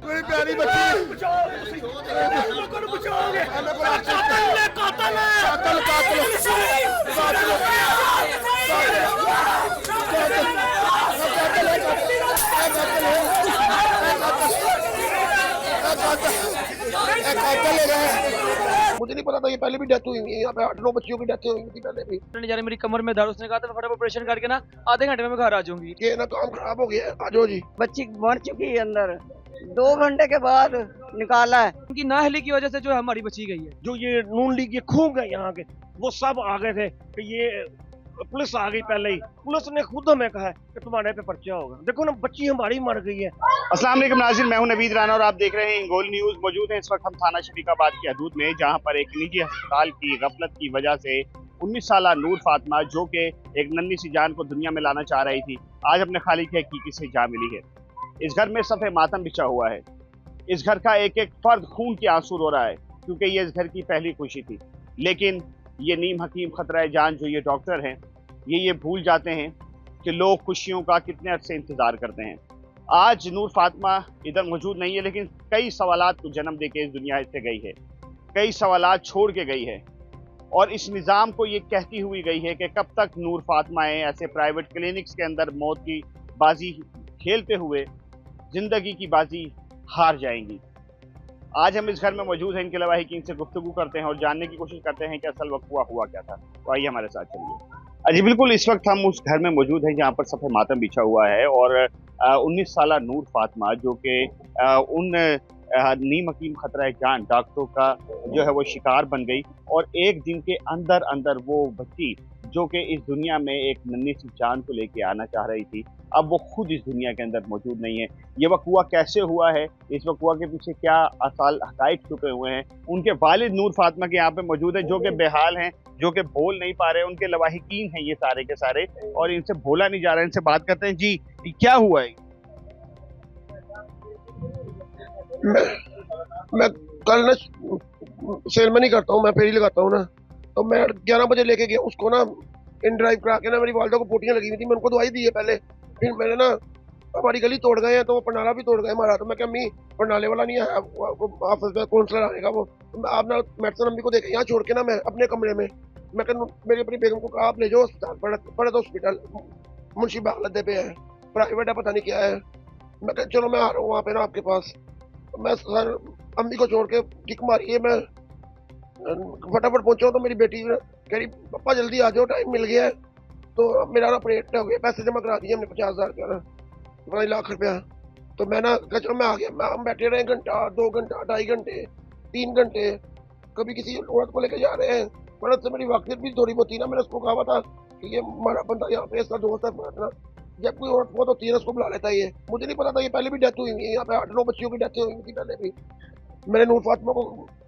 मेरी प्यारी बच्ची मुझे नहीं पता था ये पहले भी डेथ हुई है यहाँ पे 8-9 बच्चियों की डेथ हुई थी पहले भी। जा रही मेरी कमर में दर्द, उसने कहा था मैं फटाफट ऑपरेशन करके ना आधे घंटे में मैं घर आ जाऊंगी। ये ना काम खराब हो गया है। आ जाओ जी। बच्ची मर चुकी है अंदर, 2 घंटे के बाद निकाला है। उनकी नाअहली की वजह से जो है हमारी बची गई है। जो ये नून लीग के खूब गए यहाँ के, वो सब आ गए थे कि ये पुलिस आ गई पहले ही। पुलिस ने खुद हमें कहा है कि तुम्हारे पे पर्चा होगा। देखो ना, बच्ची हमारी मर गई है। अस्सलाम वालेकुम नाज़रीन, मैं हूं नवीद राना और आप देख रहे हैं इंगोल न्यूज। मौजूद हैं इस वक्त हम थाना शफीकाबाद की हदूद में, जहां पर एक निजी अस्पताल की गफलत की वजह से 19 साला नूर फातिमा, जो कि एक नन्ही सी जान को दुनिया में लाना चाह रही थी, आज अपने खालिक की हकीकी से जा मिली है। इस घर में सफ़े मातम बिछा हुआ है। इस घर का एक एक फर्द खून के आंसू रो रहा है, क्योंकि ये इस घर की पहली खुशी थी। लेकिन ये नीम हकीम खतरा जान जो ये डॉक्टर हैं, ये भूल जाते हैं कि लोग खुशियों का कितने अरसे इंतज़ार करते हैं। आज नूर फातिमा इधर मौजूद नहीं है, लेकिन कई सवालात को जन्म देके इस दुनिया से गई है, कई सवालात छोड़ के गई है, और इस निज़ाम को ये कहती हुई गई है कि कब तक नूर फातिमाएँ ऐसे प्राइवेट क्लिनिक्स के अंदर मौत की बाजी खेलते हुए ज़िंदगी की बाजी हार जाएंगी। आज हम इस घर में मौजूद हैं, इनके लवाहिकीन से गुफ्तगू करते हैं और जानने की कोशिश करते हैं कि असल वक्त हुआ क्या था। तो आइए हमारे साथ चलिए। जी बिल्कुल, इस वक्त हम उस घर में मौजूद हैं जहाँ पर सफ़े मातम बिछा हुआ है, और 19 साला नूर फातिमा, जो कि उन नीम हकीम खतरा जान डॉक्टरों का जो है वो शिकार बन गई, और एक दिन के अंदर अंदर वो बच्ची जो कि इस दुनिया में एक नन्ही सी जान को लेके आना चाह रही थी, अब वो खुद इस दुनिया के अंदर मौजूद नहीं है। ये वक़्वा कैसे हुआ है, इस वक़्वा के पीछे क्या असल हक़ाइक़ छुपे हुए हैं, उनके वालिद नूर फातिमा के यहाँ पे मौजूद है, जो कि बेहाल हैं, जो कि बोल नहीं पा रहे, उनके लवाहिकीन हैं ये सारे के सारे, और इनसे बोला नहीं जा रहा है। इनसे बात करते हैं। जी क्या हुआ है? मैं कल ना सेलमनी करता हूँ, मैं फेरी लगाता हूँ ना, तो मैं 11 बजे लेके गया उसको ना, इन ड्राइव करा के ना। मेरी वालदा को पोटियाँ लगी हुई थी, मैं उनको दवाई दी है पहले। फिर मैंने ना, हमारी गली तोड़ गए हैं तो वो पंडाला भी तोड़ गए हमारा, तो मैं क्या अम्मी पंडाले वाला नहीं है ऑफिस में काउंसलर आएगा, वो आप ना मेडिसिन अम्मी को देखे यहाँ छोड़ के ना मैं अपने कमरे में, मैं मेरी अपनी बेगम को कहा आप ले जाओ अस्पताल, पड़े तो हॉस्पिटल मुंशी बागलदे पे है, प्राइवेट है, पता नहीं क्या है। मैं कहा चलो मैं आ रहा हूँ वहाँ पे ना आपके पास। मैं सर अम्मी को छोड़ के किक मारी है, मैं फटाफट पहुंचा तो मेरी बेटी कह रही पापा जल्दी आ जाओ, टाइम मिल गया है। तो मेरा ना ऑपरेट हो गया, पैसे जमा करा दिए हमने 50,000 का ना, 2 लाख रुपया। तो मैं ना चलो मैं आ गया, मैं हम बैठे रहे घंटा, 2 घंटा, 2.5 घंटे, 3 घंटे, कभी किसी औरत को लेके जा रहे हैं। औरत से मेरी वाकफियत भी थोड़ी बहुत थी ना, मैंने उसको कहा था कि ये हमारा बंदा यहाँ पे इसका दोस्त है, जब कोई औरत बहुत होती है उसको बुला लेता है। ये मुझे नहीं पता था ये पहले भी डेथ हुई है यहाँ पे, 8-9 बच्चियों की डेथ हुई थी पहले भी। मैंने नूर फातिमा को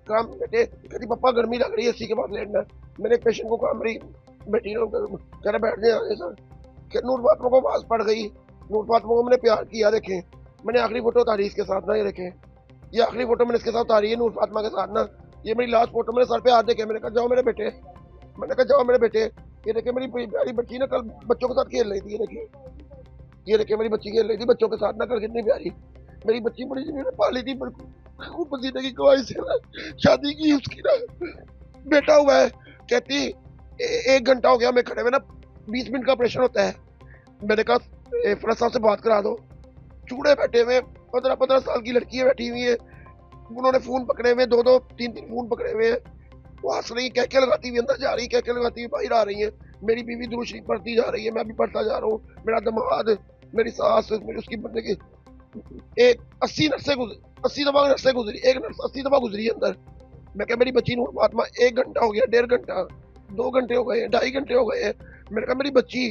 कहा बेटे, कहती पापा गर्मी लग रही है, इसी के बाद लेटना। मैंने एक पेशेंट को कहा, मेरी बेटी ने कह रहा बैठ जाए सर, कि नूर फातिमा को आवाज पड़ गई। नूर फातिमा को मैंने प्यार किया, देखें मैंने आखिरी फोटो उतारी इसके साथ ना, ये देखें ये आखिरी फोटो मैंने इसके साथ उतारी है नूर फातिमा के साथ ना, ये मेरी लास्ट फोटो। मैंने सर पे हाथ देखे, मैंने कहा जाओ मेरे बेटे, मैंने कहा जाओ मेरे बेटे। ये देखे मेरी प्यारी बच्ची ना कल बच्चों के साथ खेल रही थी, ये देखे मेरी बच्ची खेल रही थी बच्चों के साथ ना, कल कितनी प्यारी मेरी बच्ची, बड़ी मैंने पाली थी, खूब पसीने की कवाई से शादी की उसकी ना, बेटा हुआ है। कहती 1 घंटा हो गया मैं खड़े हुए ना, 20 मिनट का ऑपरेशन होता है। मैंने कहा फरज साहब से बात करा दो। चूड़े बैठे हुए 15-15 साल की लड़की बैठी हुई है, उन्होंने फोन पकड़े हुए, 2-2, 3-3 फोन पकड़े हुए हैं। वो हंस रही, कहके लगाती हुई अंदर जा रही, कहके लगाती हुई बाहर आ रही है। मेरी बीवी दुरूद शरीफ पढ़ती जा रही है, मैं भी पढ़ता जा रहा हूँ, मेरा दमाद, मेरी सास, मेरी उसकी बंदे की एक 80 दफा नर्सें गुजरी, एक नर्स 80 दफा गुजरी अंदर। मैं क्या मेरी बच्ची नूर फातिमा 1 घंटा हो गया, 1.5 घंटा, 2 घंटे हो गए, 2.5 घंटे हो गए। मैंने कहा मेरी बच्ची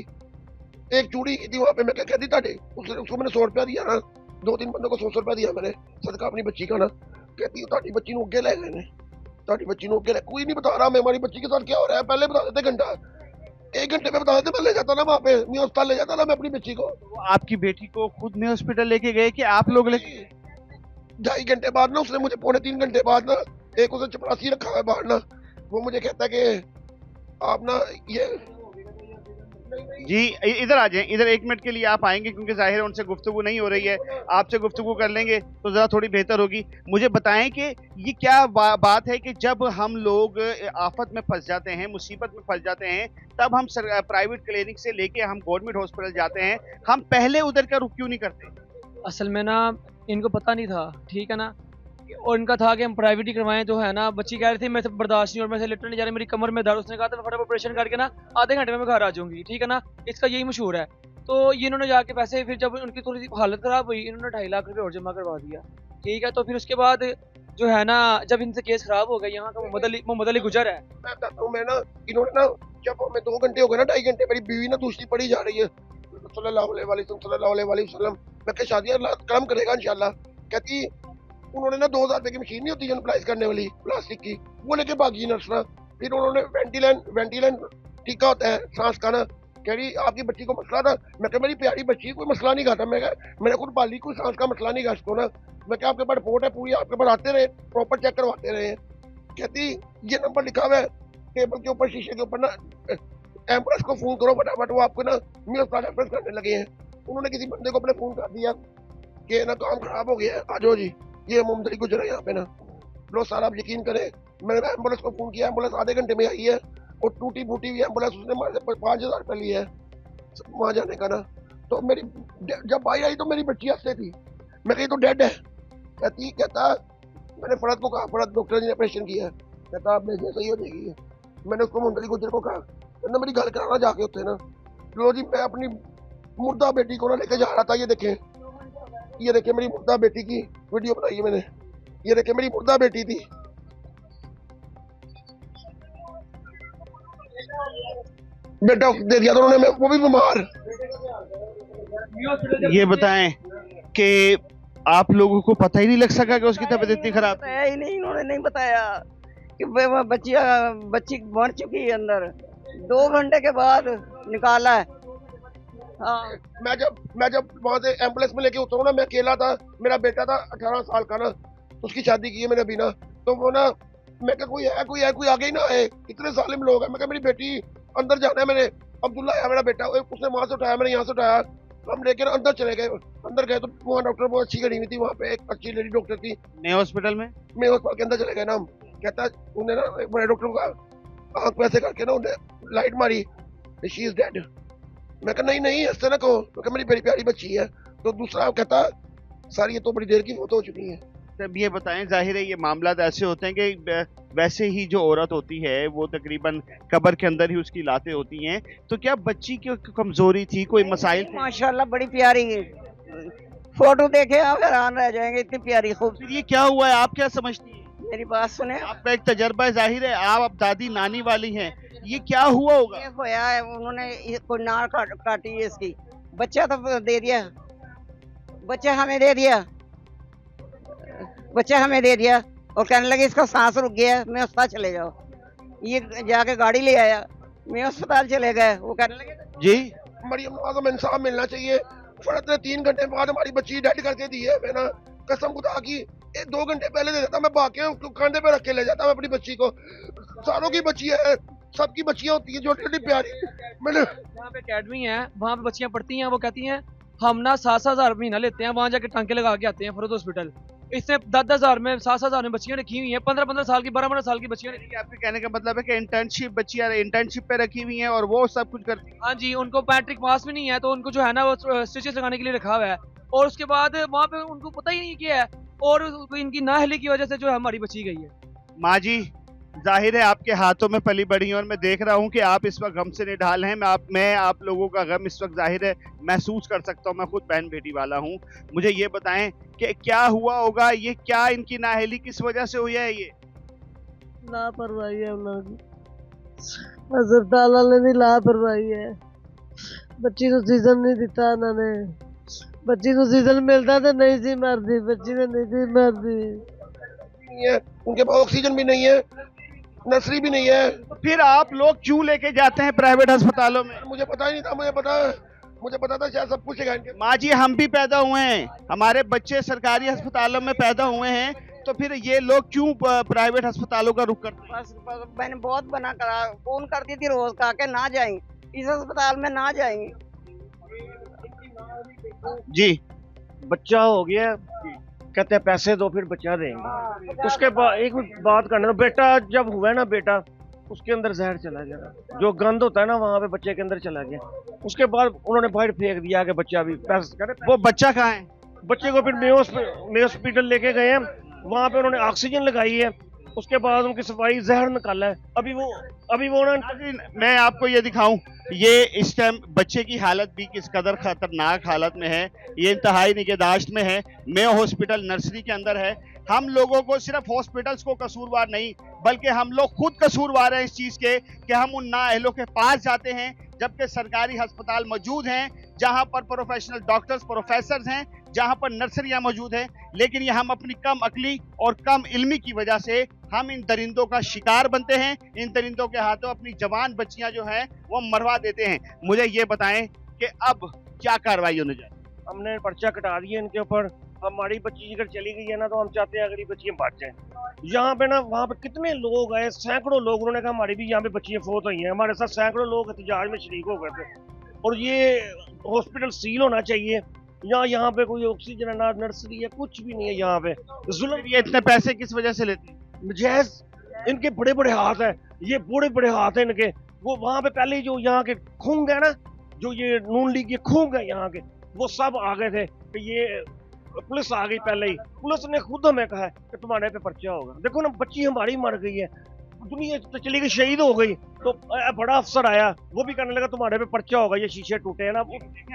एक चूड़ी की थी वहाँ पे, मैं क्या कहती ताटे उसको मैंने 100 रुपया दिया ना, 2-3 बंदों को 100 रुपया दिया मैंने सदका अपनी बच्ची का ना। कहती ताटी बच्ची ने उगे ले गए, ताटी बच्ची ने उगे ले, कोई नहीं बता रहा मैं हमारी बच्ची के साथ क्या हो रहा है, पहले बता देते घंटा, 1 घंटे में बता देते, मैं ले जाता ना वहाँ पे, मैं अस्पताल ले जाता ना मैं अपनी बच्ची को। आपकी बेटी को खुद में हॉस्पिटल लेके गए कि आप लोग लेके? 2.5 घंटे बाद ना उसने मुझे, 3 घंटे बाद ना, एक उसे चपरासी रखा है बाहर ना, वो मुझे कहता है कि आप ना ये जी इधर आ जाएं, इधर 1 मिनट के लिए आप आएंगे क्योंकि जाहिर है उनसे गुफ्तगू नहीं हो रही है, आपसे गुफ्तगू कर लेंगे तो ज़रा थोड़ी बेहतर होगी। मुझे बताएं कि ये क्या बात है कि जब हम लोग आफत में फंस जाते हैं, मुसीबत में फंस जाते हैं, तब हम प्राइवेट क्लिनिक से लेके हम गवर्नमेंट हॉस्पिटल जाते हैं, हम पहले उधर का रुख क्यों नहीं करते? असल में ना इनको पता नहीं था, ठीक है ना, और इनका था कि हम प्राइवेट ही करवाएं। जो है ना, बच्ची कह रही थी मैं से बर्दाश्त नहीं और मैं से लिटने नहीं जा रही, मेरी कमर में दर्द। उसने कहा था फटाफट ऑपरेशन करके ना आधे घंटे में मैं घर आ जाऊंगी, ठीक है ना, इसका यही मशहूर है। तो ये इन्होंने जाके पैसे, फिर जब उनकी थोड़ी सी हालत खराब हुई, इन्होंने 2.5 लाख रुपये और जमा करवा दिया, ठीक है। तो फिर उसके बाद जो है ना, जब इनसे केस खराब हो गया, यहाँ का मोहम्मद अली गुजर है। मैं बताता हूँ, मैं ना इन्होंने ना जब हमें 2 घंटे हो गए ना, 2.5 घंटे, मेरी बीवी ना दूसरी पड़ी जा रही है सल्लल्लाहु अलैहि वसल्लम, मैं क्या शादी अल्लाह काम करेगा इंशाल्लाह। कहती उन्होंने ना 2000 रुपए की मशीन नहीं होती जनरलाइज करने वाली प्लास्टिक की, वो लेके भागी नर्स ना। फिर उन्होंने वेंटिलेन टीका होता है सांस का ना, कह रही आपकी बच्ची को मसला था। मैं कहा मेरी प्यारी बच्ची कोई मसला नहीं खाता, मैंने खुद पाली, कोई सांस का मसला नहीं था इसको ना। मैं क्या आपके पास रिपोर्ट है पूरी, आपके पास आते रहे, प्रॉपर चेक करवाते रहे। कहती ये नंबर लिखा हुआ है टेबल के ऊपर, शीशे के ऊपर ना, एम्बुलेंस को फोन करो फटाफट, वो आपको ना मेरे पास रेफरेंस करने लगे हैं। उन्होंने किसी बंदे को अपने फोन कर दिया कि ना काम खराब हो गया है, आ जाओ जी, ये मोहम्मद अली गुजर है यहाँ पे ना। लो सर आप यकीन करें, मैंने एम्बुलेंस को फोन किया, एम्बुलेंस आधे घंटे में आई है, और टूटी फूटी हुई एम्बुलेंस उसने हमारे 5,000 रुपये लिए है वहाँ जाने का ना। तो मेरी जब भाई आई तो मेरी बच्ची हंसते थी, मैं कही तो डेड है। कहता मैंने फरद को कहा, फरद डॉक्टर ने ऑपरेशन किया है, कहता आप भेजने सही हो जाएगी। मैंने उसको मोहम्मद अली गुजर को कहा, कहना मेरी घर कराना जाके होते ना। लो जी, मैं अपनी मुर्दा बेटी को ना लेके जा रहा था, ये देखें मेरी मुर्दा बेटी की वीडियो बनाई है मैंने, ये देखें मेरी मुर्दा बेटी थी। बेटा दे दिया था उन्होंने, वो भी बीमार। ये बताएं कि आप लोगों को पता ही नहीं लग सका कि उसकी तबीयत इतनी खराब थी? बताया ही नहीं, इन्होंने नहीं बताया कि वो बच्ची मर चुकी है अंदर। 2 घंटे के बाद निकाला है। हाँ, मैं जब वहां से एम्बुलेंस में लेके उतरा ना, मैं अकेला था, मेरा बेटा था 18 साल का ना, उसकी शादी की है मैंने अभी ना। तो वो ना, मैं क्या कोई आगे ही ना आए, इतने जालिम लोग हैं। मैं क्या मेरी बेटी अंदर जाना है, मैंने अब्दुल्ला है मेरा बेटा, उसने वहां से उठाया, मैंने यहाँ से उठाया, हम लेकर अंदर चले गए। अंदर गए तो वहाँ डॉक्टर बहुत अच्छी खड़ी हुई थी, वहाँ पे एक अच्छी लेडी डॉक्टर थी। नए हॉस्पिटल में मैं हॉस्पिटल के अंदर चले गए ना हम, कहता उन्हें ना बड़े डॉक्टर को आंख वैसे करके ना उन्हें लाइट मारी, शी इज डेड। मैं कहा नहीं ऐसे ना कहो, मैं कहा मेरी बड़ी प्यारी बच्ची है। तो दूसरा कहता सर ये तो बड़ी देर की फोटो हो चुकी है। तब ये बताएं, जाहिर है ये मामला ऐसे होते हैं कि वैसे ही जो औरत होती है वो तकरीबन कब्र के अंदर ही उसकी लातें होती हैं, तो क्या बच्ची की कमजोरी थी, कोई मसाइल थे? माशाल्लाह बड़ी प्यारी है, फोटो देखे आप हैरान रह जाएंगे, इतनी प्यारी खूब। फिर ये क्या हुआ है, आप क्या समझती हैं? मेरी बात सुने, आपका एक तजर्बा है, जाहिर है आप अब दादी नानी वाली हैं, ये क्या हुआ होगा? ये होया है, उन्होंने कोई नार काटी है इसकी, बच्चा तो दे दिया, बच्चा हमें दे दिया और कहने लगे इसका सांस रुक गया, मैं अस्पताल चले जाओ। ये जाके गाड़ी ले आया, मैं अस्पताल चले गए, वो कहने लगे जी मरियम नवाज हमें इंसाफ मिलना चाहिए। फरत ने 3 घंटे बाद हमारी बच्ची डेड करके दी है। मैं ना कसम खुदा की 2 घंटे पहले दे देता, मैं बाकी कंधे पे रख के ले जाता मैं अपनी बच्ची को। सारों की बच्ची है, सबकी बच्चियां होती है छोटी छोटी प्यारी। मैंने वहाँ पे अकेडमी है, वहाँ पे बच्चियाँ पढ़ती हैं, वो कहती हैं हम ना 7,000 महीना लेते हैं, वहाँ जाके टांके लगा के आते हैं फरोज हॉस्पिटल। इसने 10,000 में 7,000 में बच्चियाँ रखी हुई हैं, 15-15 साल की, 12-12 साल की बच्चियाँ। आपके कहने का मतलब है कि इंटर्नशिप बच्चियां इंटर्नशिप पे रखी हुई हैं और वो सब कुछ करती हैं? हाँ जी, उनको मैट्रिक पास भी नहीं है, तो उनको जो है ना वो स्टिचेस लगाने के लिए रखा हुआ है, और उसके बाद वहाँ पे उनको पता ही नहीं क्या है, और इनकी नाअहली की वजह से जो है हमारी बची गई है। माँ जी, जाहिर है आपके हाथों में पली बड़ी हैं और मैं देख रहा हूँ कि आप इस वक्त गम से निढाल हैं। मैं आप लोगों का गम इस वक्त जाहिर है महसूस कर सकता हूँ, मैं खुद बहन बेटी वाला हूँ। मुझे ये बताएं कि क्या हुआ होगा, ये क्या इनकी नाअहली किस वजह से हुई है? ये लापरवाही है उन्होंने, अस्पताल वाले दी लापरवाही है। बच्ची को सीजन नहीं दिता उन्होंने, बच्ची को सीजन मिलता तो नहीं सी मरदी, बच्ची ने नहीं सी मरदी। उनके पास ऑक्सीजन भी नहीं है, नर्सरी भी नहीं है। फिर आप लोग क्यों लेके जाते हैं प्राइवेट अस्पतालों में? मुझे पता ही नहीं था, मुझे पता था शायद सब कुछ है इनके। माँ जी, हम भी पैदा हुए हैं, हमारे बच्चे सरकारी अस्पतालों में पैदा हुए हैं, तो फिर ये लोग क्यों प्राइवेट अस्पतालों का रुख करते हैं? बस मैंने बहुत बना करा, फोन करती थी रोज, कहा के ना जाएं, इस अस्पताल में ना जाएंगे। जी बच्चा हो गया, कहते हैं पैसे दो फिर बच्चा देंगे। उसके बाद एक बात करना, बेटा जब हुआ ना, बेटा उसके अंदर जहर चला गया, जो गंद होता है ना वहाँ पे बच्चे के अंदर चला गया। उसके बाद उन्होंने बाहर फेंक दिया कि बच्चा भी वो बच्चा कहाँ है? बच्चे को फिर मेयो हॉस्पिटल लेके गए हैं, वहाँ पे उन्होंने ऑक्सीजन लगाई है, उसके बाद उनकी सफाई जहर निकाला है। अभी वो ना, मैं आपको ये दिखाऊं, ये इस टाइम बच्चे की हालत भी किस कदर खतरनाक हालत में है। ये इंतहाई निगहदाश्त में है, मेयो हॉस्पिटल नर्सरी के अंदर है। हम लोगों को सिर्फ हॉस्पिटल्स को कसूरवार नहीं, बल्कि हम लोग खुद कसूरवार हैं इस चीज के कि हम उन नाअहलों के पास जाते हैं, जबकि सरकारी अस्पताल मौजूद हैं जहां पर प्रोफेशनल डॉक्टर्स प्रोफेसर्स हैं, जहां पर नर्सरियां मौजूद हैं, लेकिन ये हम अपनी कम अकली और कम इल्मी की वजह से हम इन दरिंदों का शिकार बनते हैं। इन दरिंदों के हाथों अपनी जवान बच्चियां जो हैं वो मरवा देते हैं। मुझे ये बताएं कि अब क्या कार्रवाई होने जाए? हमने पर्चा कटा दिया इनके ऊपर। हमारी बच्ची अगर चली गई है ना, तो हम चाहते हैं अगर ये बच्चियां बच जाएं। यहाँ पे ना, वहाँ पे कितने लोग आए, सैकड़ों लोग, उन्होंने कहा हमारी भी यहाँ पे बच्चियां फौत हुई हैं। हमारे साथ सैकड़ों लोग एहतजाज में शरीक हो गए थे। और ये हॉस्पिटल सील होना चाहिए। यहाँ पे कोई ऑक्सीजन है ना, नर्सरी है, कुछ भी नहीं है यहाँ पे। जुल्म, ये इतने पैसे किस वजह से लेते हैं? जैस इनके बड़े बड़े हाथ है, ये बड़े बड़े हाथ है इनके। वो वहाँ पे पहले जो यहाँ के खूंग है ना, जो ये नून लीग के खूंग है यहाँ के, वो सब आ गए थे कि ये पुलिस आ गई। पहले ही पुलिस ने खुद हमें कहा कि तुम्हारे पे पर्चा होगा। देखो ना, बच्ची हमारी मर गई है, दुनिया तो चली गई, शहीद हो गई, तो बड़ा अफसर आया, वो भी कहने लगा तुम्हारे पे पर्चा होगा, ये शीशे टूटे हैं ना।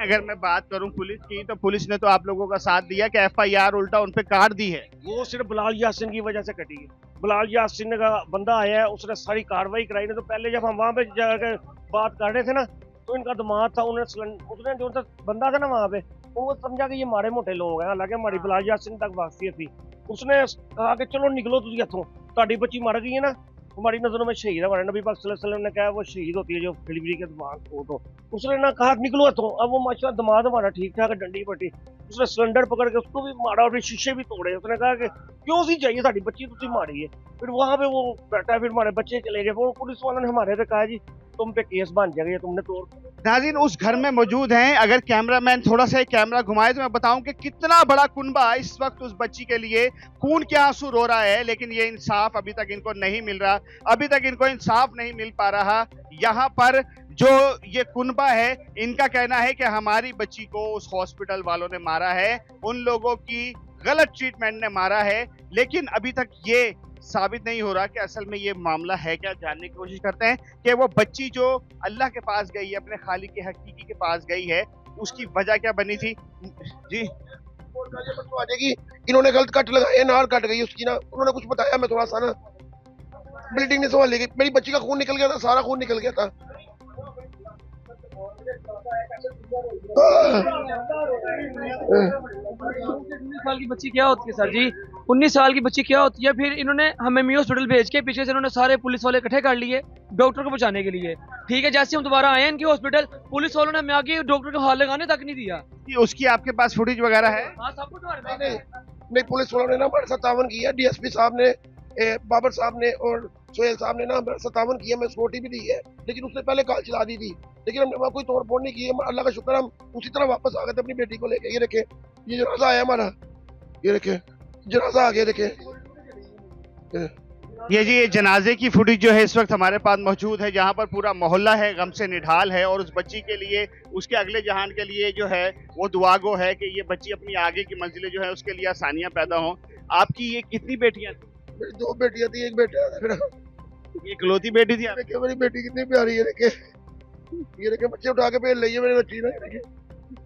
अगर मैं बात करूं पुलिस की, तो पुलिस ने तो आप लोगों का साथ दिया कि FIR उल्टा उन पे काट दी है। वो सिर्फ बिलाल यासिन की वजह से कटी है। बिलाल यासिन का बंदा आया है, उसने सारी कार्रवाई कराई। नहीं तो पहले जब हम वहाँ पे जाकर बात कर रहे थे ना, तो इनका दिमाग था, उसने जो बंदा था ना वहाँ पे, वो समझा कि ये मारे मोटे लोग हैं। हालांकि हमारी बिलाल यासिन तक वाकफियत थी। उसने कहा कि चलो निकलो तुझे हथों, ताड़ी बच्ची मर गई है ना, हमारी नजरों में शहीद है। हमारे नबी पाक सल्लल्लाहु अलैहि वसल्लम ने कहा वो शहीद होती है जो डिलीवरी के दौरान हो। तो उसने ना कहा निकलो हथों। अब वो माशाल्लाह दिमाग हमारा ठीक ठाक, डंडी पट्टी, उसने सिलेंडर पकड़ के उसको भी मारा और शीशे भी तोड़े। उसने कहा कि क्यों सी चाहिए, साड़ी बच्ची तुझे मारी है। फिर वहाँ पे वो बैठा, फिर हमारे बच्चे चले गए। वो पुलिस वालों ने हमारे पे कहा जी तुम पे केस बन जाएगा, तुमने तोड़। नाज़रीन उस घर में मौजूद हैं। अगर कैमरामैन थोड़ा सा कैमरा घुमाए तो मैं बताऊं कि कितना बड़ा कुनबा इस वक्त उस बच्ची के लिए खून के आंसू रो रहा है, लेकिन ये इंसाफ अभी तक इनको नहीं मिल रहा, अभी तक इनको इंसाफ नहीं मिल पा रहा। यहाँ पर जो ये कुनबा है, इनका कहना है कि हमारी बच्ची को उस हॉस्पिटल वालों ने मारा है, उन लोगों की गलत ट्रीटमेंट ने मारा है, लेकिन अभी तक ये साबित नहीं हो रहा कि असल में ये मामला है क्या। जानने की कोशिश करते हैं कि वो बच्ची जो अल्लाह के पास गई है, अपने खालिक के हकीकी के पास गई है, उसकी वजह क्या बनी थी। जी आ जाएगी, इन्होंने गलत कट लगाए, नार कट गई उसकी ना, उन्होंने कुछ बताया, मैं थोड़ा सा ना ब्लीडिंग ने संभाल ली, मेरी बच्ची का खून निकल गया था, सारा खून निकल गया था। 19 साल की बच्ची क्या होती है सर जी, 19 साल की बच्ची क्या होती है। फिर इन्होंने हमें मेयो हॉस्पिटल भेज के पीछे से इन्होंने सारे पुलिस वाले इकट्ठे कर लिए डॉक्टर को बचाने के लिए। ठीक है, जैसे हम दोबारा आए इनके हॉस्पिटल, पुलिस वालों ने हमें आगे डॉक्टर को हाथ लगाने तक नहीं दिया। उसकी आपके पास फुटेज वगैरह है? हाँ, सब कुछ हमारे पास नहीं, नहीं, पुलिस वालों ने ना हमारे साथ तावन किया, DSP साहब ने, बाबर साहब ने और सोहेल साहब ने ना हमारे साथ तावन किया। मैं सिक्योरिटी भी दी है, लेकिन उसने पहले कॉल चला दी थी, लेकिन हमने वहाँ कोई तोड़ फोड़ नहीं की है। अल्लाह का शुक्र, हम उसी तरह वापस आ गए थे अपनी बेटी को लेके। ये देखे, ये जनाजा आया हमारा, ये देखे जनाजा आ गया, देखे ये जी, ये जनाजे की फुटेज जो है इस वक्त हमारे पास मौजूद है, जहाँ पर पूरा मोहल्ला है गम से निढाल है, और उस बच्ची के लिए, उसके अगले जहान के लिए जो है वो दुआ गो है कि ये बच्ची अपनी आगे की मंजिलें जो है उसके लिए आसानियाँ पैदा हों। आपकी ये कितनी बेटियाँ थी? मेरी 2 बेटियां थी, एक बेटा था मेरा। ये इकलौती बेटी थी? देखे मेरी बेटी कितनी प्यारी है, देखे ये देखे, बच्चे उठा के भेज रही है मेरी बच्ची ना, देखे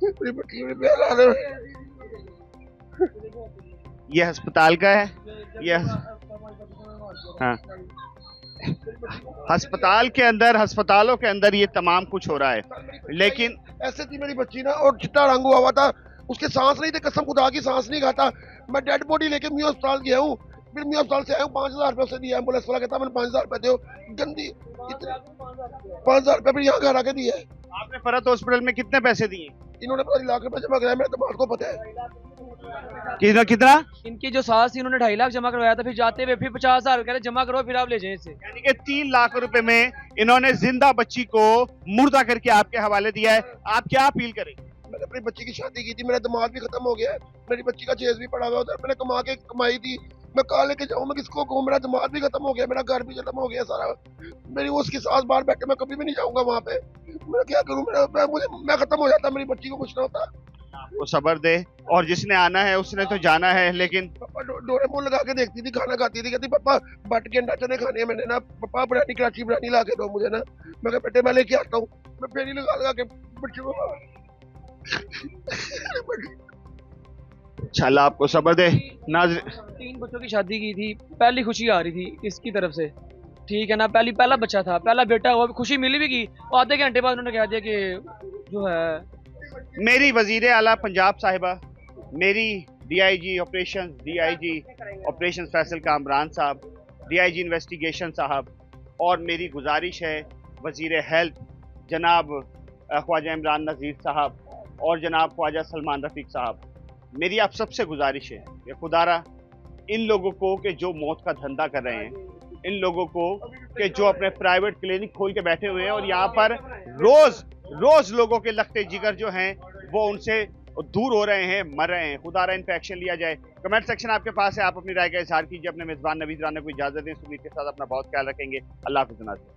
मेरी बच्ची मेरी प्यार हाल है। ये अस्पताल का है, ये हाँ, अस्पताल के अंदर, अस्पतालों के अंदर ये तमाम कुछ हो रहा है। लेकिन ऐसे थी मेरी बच्ची ना, और चिट्टा रंग हुआ था, उसके सांस नहीं थे, कसम खुदा की सांस नहीं खाता। मैं डेड बॉडी लेके मियां अस्पताल गया हूँ, फिर मियां अस्पताल से आया हूँ, 5000 रुपये उसे दिया। एम्बुलेंस वाला कहता मैंने 5000 रुपये दो, गंदी 5000 रुपये फिर यहाँ घर आके दिया है। आपने फरत हॉस्पिटल में कितने पैसे दिए? इन्होंने 5 लाख रुपये जमा कराया, मेरे दिमाग को पता है। कितना? इनकी जो सास थी उन्होंने 2.5 लाख जमा करवाया था, फिर जाते हुए फिर 50,000 कह रहे जमा करो फिर आप ले जाएं इसे। यानी कि 3 लाख रुपए में इन्होंने जिंदा बच्ची को मुर्दा करके आपके हवाले दिया है। आप क्या अपील करेंगे? मैंने अपनी बच्ची की शादी की थी, मेरा दिमाग भी खत्म हो गया है, मेरी बच्ची का चेज भी पड़ा हुआ है उधर, मैंने कमाई थी, मैं कहाँ लेके जाऊँ, मैं किसको कहूँ, मेरा दिमाग भी खत्म हो गया, मेरा घर भी खत्म हो गया सारा, मेरी वो उसकी सास बाहर बैठे, मैं कभी भी नहीं जाऊंगा वहाँ पे, मैं क्या करूँ, मैं खत्म हो जाता, मेरी बच्ची को कुछ ना होता। वो सब्र दे, और जिसने आना है उसने तो जाना है, लेकिन पापा डोरे मुंह लगा के देखती थी, खाना खाती थी, कहती पापा बट के अंडा चने खाने हैं, मैंने ना पापा बिरयानी कराची बिरयानी ला के दो मुझे ना, मैं कहा बेटे मैं लेके आता हूँ, मैं फेरी लगा लगा के बच्चे को अच्छा अल्लाह आपको सब्र दे। नाज़ 3 बच्चों की शादी की थी, पहली खुशी आ रही थी इसकी तरफ से, ठीक है ना, पहला बच्चा था, पहला बेटा हुआ, खुशी मिली भी की, आधे घंटे बाद उन्होंने कह दिया कि जो है मेरी वजीर आला पंजाब साहिबा, मेरी डीआईजी ऑपरेशन फैसल कामरान साहब, डीआईजी इन्वेस्टिगेशन साहब, और मेरी गुजारिश है वजीर हेल्थ जनाब ख्वाजा इमरान नज़ीर साहब और जनाब ख्वाजा सलमान रफ़ीक साहब, मेरी आप सबसे गुजारिश है कि खुदारा इन लोगों को कि जो मौत का धंधा कर रहे हैं, इन लोगों को कि जो अपने प्राइवेट क्लिनिक खोल के बैठे हुए हैं और यहाँ पर रोज लोगों के लगते जिगर जो हैं वो उनसे दूर हो रहे हैं, मर रहे हैं, खुदारा इन पे एक्शन लिया जाए। कमेंट सेक्शन आपके पास है, आप अपनी राय का इजहार कीजिए। अपने मेजबान नवीद राना को इजाजत दें। इस उम्मीद के साथ अपना बहुत ख्याल रखेंगे। अल्लाह हाफ़िज़।